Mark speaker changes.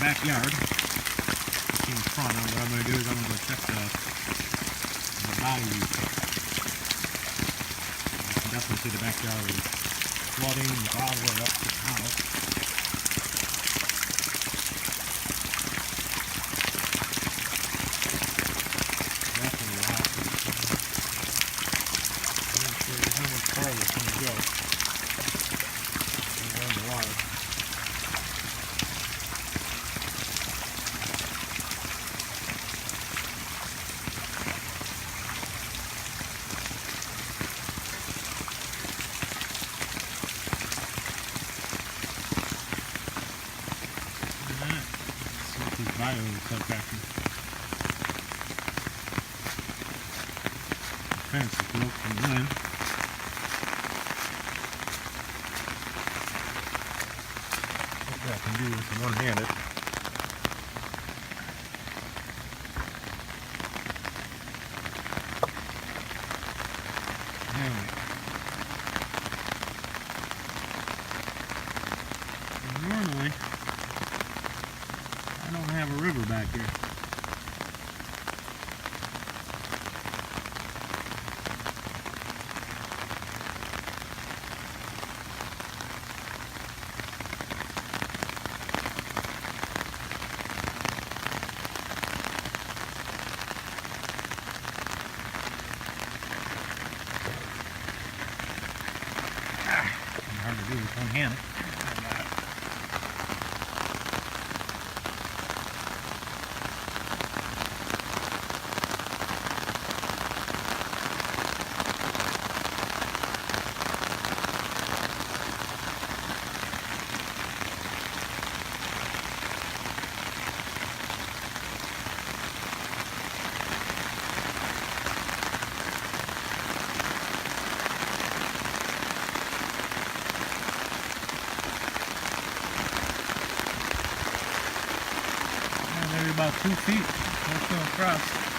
Speaker 1: backyard. In front, what I'm going to do is I'm going to go check the bayou. You can definitely see the backyard is flooding all the way up to the house. Definitely a lot. I'm not sure how much farther it's going to go. It's going to water. Bayou cut back in. The fence is broke from the wind. What I can do this one-handed. Normally, I don't have a river back here. Hard to do with one hand. Maybe about 2 feet. Let's go across.